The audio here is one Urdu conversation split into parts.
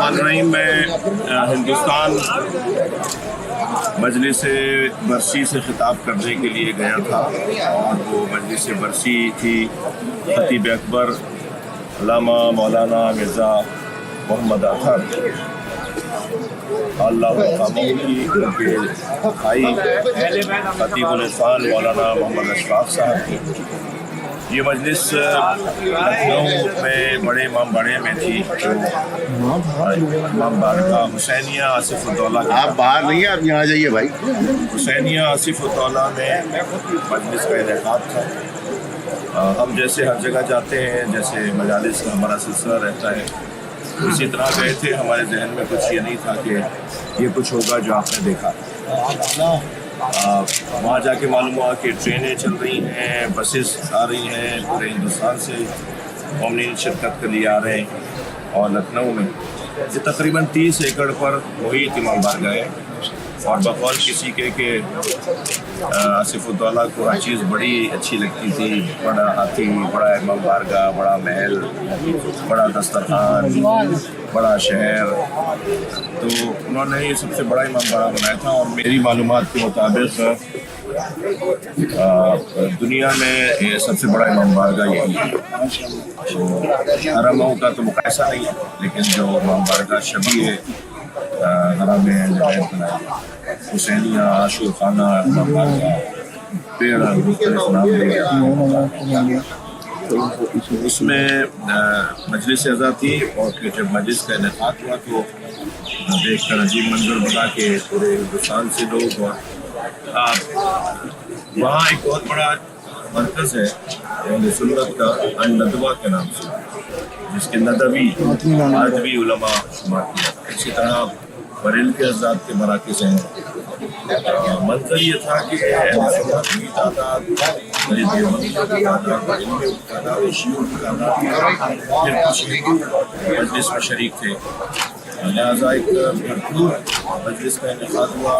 الرحیم میں ہندوستان مجلس برسی سے خطاب کرنے کے لیے گیا تھا، اور وہ مجلس برسی تھی خطیب اکبر علامہ مولانا مرزا محمد اطہر اللہ مقاموں کی، ان کے بھائی خطیب العرفان مولانا محمد اشفاق صاحب کی۔ یہ مجلس لکھنؤ میں بڑے امام باڑے میں تھی، جو امام بارگاہ حسینیہ آصف الدولہ، آپ باہر نہیں ہیں، آپ یہاں جائیے بھائی، حسینیہ آصف الدولہ میں مجلس کا انعقاد تھا۔ ہم جیسے ہر جگہ جاتے ہیں، جیسے مجالس کا ہمارا سلسلہ رہتا ہے، اسی طرح گئے تھے۔ ہمارے ذہن میں کچھ یہ نہیں تھا کہ یہ کچھ ہوگا جو آپ نے دیکھا۔ وہاں جا کے معلوم ہوا کہ ٹرینیں چل رہی ہیں، بسز آ رہی ہیں، پورے ہندوستان سے مومنین شرکت کے لیے آ رہے ہیں، اور لکھنؤ میں یہ تقریباً 30 ایکڑ پر محیط امام بارگاہ ہے، اور بقول کسی کے کہ آصف الدولہ کو ہر چیز بڑی اچھی لگتی تھی، بڑا ہاتھی، بڑا امام بارگاہ، بڑا محل، بڑا دسترخوان، بڑا شہر، تو انہوں نے یہ سب سے بڑا امام بارگاہ بنایا تھا۔ اور میری معلومات کے مطابق دنیا میں یہ سب سے بڑا امام بارگاہ یہی ہے۔ حرموں کا تو مقایسہ نہیں ہے، لیکن جو امام بارگاہ شبیہ حرم میں حسینیہ، عاشور خانہ، امام بارگاہ، پیڑ مختلف نام اس میں مجلس اعزا تھی، اور پھر جب مجلس کا انعقاد ہوا تو دیکھ کر عجیب منظر بنا کہ پورے ہندوستان سے لوگ، اور وہاں ایک بہت بڑا مرکز ہے اہل سنت کا، الندوہ کے نام سے، جس کے ندوی علماء شمار کیا۔ اسی طرح بریل کے حضرات کے مراکز ہیں۔ منظر یہ تھا کہ اہل سنت کی تعداد، دیوبندی کی تعداد، علمی کی تعداد، شیعوں کی تعداد، پھر کچھ ہندو مجلس میں شریک تھے، لہٰذا ایک بھرپور مجلس کا انعقاد ہوا۔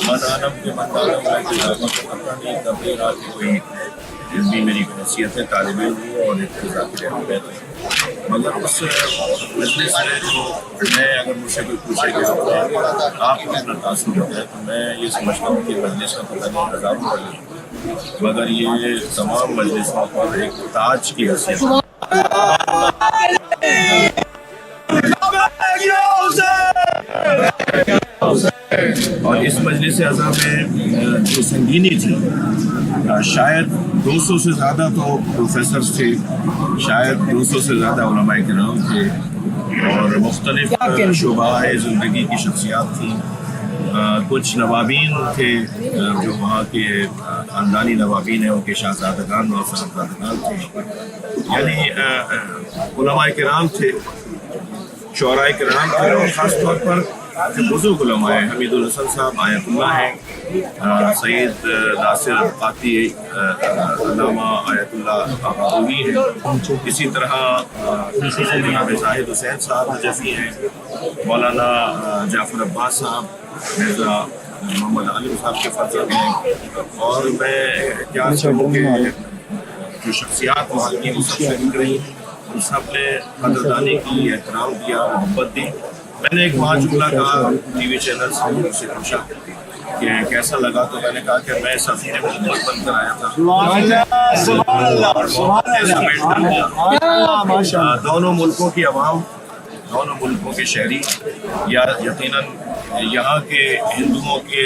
مدانم کے مندانم میں پتہ نہیں کب یہ رات کوئی علمی میری حیثیت ہے، طالب علم ہوں اور ایک ذاکر اہمیت ہے، مگر اس مجلس میں جو میں اگر مجھ سے کوئی پوچھے کہ آپ اپنا تاثر ہوتا ہے، تو میں یہ سمجھتا ہوں کہ مجلس کا پتہ نہیں ہزاروں کا نہیں، مگر یہ تمام مجلسوں پر ایک تاج کی حیثیت ہے۔ اور اس مجلس اعزا میں جو سنگینی تھی، شاید 200 سے زیادہ تو پروفیسرز تھے، شاید 200 سے زیادہ علماء کرام تھے، اور مختلف شعبہ زندگی کی شخصیات تھیں، کچھ نوابین تھے جو وہاں کے خاندانی نوابین ہیں، ان کے شاہزادگان اور صاحبزادگان تھے، یعنی علماء کرام تھے، شعراء کرام تھے، اور خاص طور پر جو بزرگ علماء ہیں، حمید الحسن صاحب آیت اللہ ہیں، سید ناصر قاطی علامہ آیت اللہ آبادی ہیں، اسی طرح جناب زاہد حسین صاحب نجفی ہیں، مولانا جعفر عباس صاحب مرزا محمد عالم صاحب کے فرزند ہیں، اور میں کیا چاہوں کہ جو شخصیات وہاں کی وہ سب سے نکل رہی، ان سب نے قدردانی کی، احترام دیا، محبت دی۔ میں نے ایک وہاں جملہ کہا ٹی وی چینل سے، مجھ سے پوچھا کہ کیسا لگا، تو میں نے کہا کہ میں سفیر محبت بن کر آیا تھا، دونوں ملکوں کی عوام، دونوں ملکوں کے شہری، یا یقیناً یہاں کے ہندوؤں کے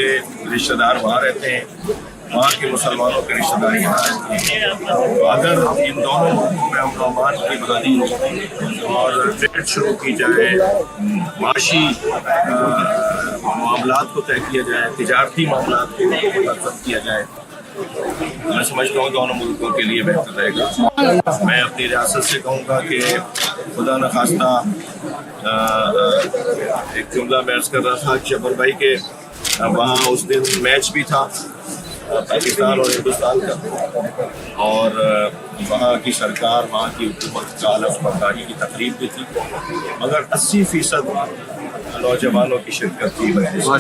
رشتہ دار وہاں رہتے ہیں، وہاں کے مسلمانوں کے رشتہ دار یہاں رہتے ہیں، تو اگر ان دونوں ملکوں میں امن و امان کی بحالی ہو اور ٹریڈ شروع کی جائے، معاشی معاملات کو طے کیا جائے، تجارتی معاملات کو منظم کیا جائے، میں سمجھتا ہوں دونوں ملکوں کے لیے بہتر رہے گا۔ میں اپنی ریاست سے کہوں گا کہ خدا نخواستہ ایک جملہ میں عرض کر رہا تھا کہ شبر بھائی کے وہاں اس دن میچ بھی تھا پاکستان اور ہندوستان کا، اور وہاں کی سرکار وہاں کی حکومت کا علف برداری کی تقریب بھی تھی، مگر 80% نوجوانوں کی شرکت تھی مجلس میں۔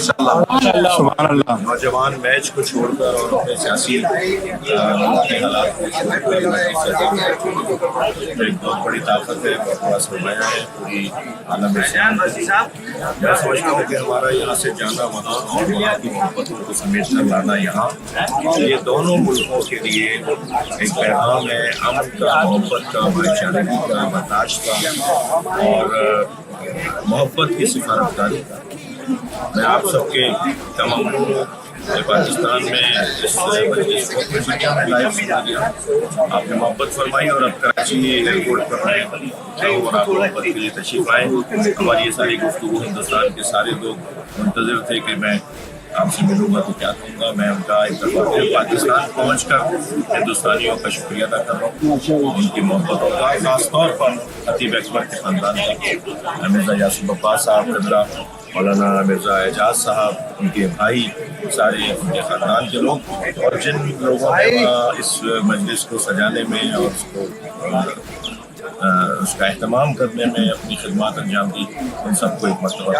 نوجوان میچ کو چھوڑ کر اور اپنے سیاسی حالات کو چھوڑ کر ایک بہت بڑی طاقت ہے، بہت بڑا سرمایہ ہے پوری عالم اسلام۔ میں سمجھتا ہوں کہ ہمارا یہاں سے جانا وہاں اور وہاں کی محبتوں کو سمیٹ کر لانا یہاں، یہ دونوں ملکوں کے لیے ایک پیغام ہے امن کا، محبت کا، بھائی چارگی کا، برداشت کا اور محبت کی سفارتکاری کا۔ میں آپ سب کے تمام پاکستان میں اس مجلس کو اپنی دنیا میں لائیو سنا دیا، آپ نے محبت فرمائی اور اب کراچی ایئرپورٹ پر میں اور آپ محبت کے لیے تشریف آئے۔ ہماری یہ ساری گفتگو ہندوستان کے سارے لوگ منتظر تھے کہ میں آپ سے ملوں گا تو کیا کہوں گا۔ میں ان کا ایک دفعہ پھر پاکستان پہنچ کر ہندوستانیوں کا شکریہ ادا کر رہا ہوں، ان کی محبتوں کا، خاص طور پر خطیب اکبر کے خاندان کا، مرزا یاسر عباس صاحب قبلہ، مولانا مرزا اعجاز صاحب، ان کے بھائی، سارے ان کے خاندان کے لوگ، اور جن لوگوں نے اس مجلس کو سجانے میں اور اس کا اہتمام کرنے میں اپنی خدمات انجام دی، ان سب کو ایک مرتبہ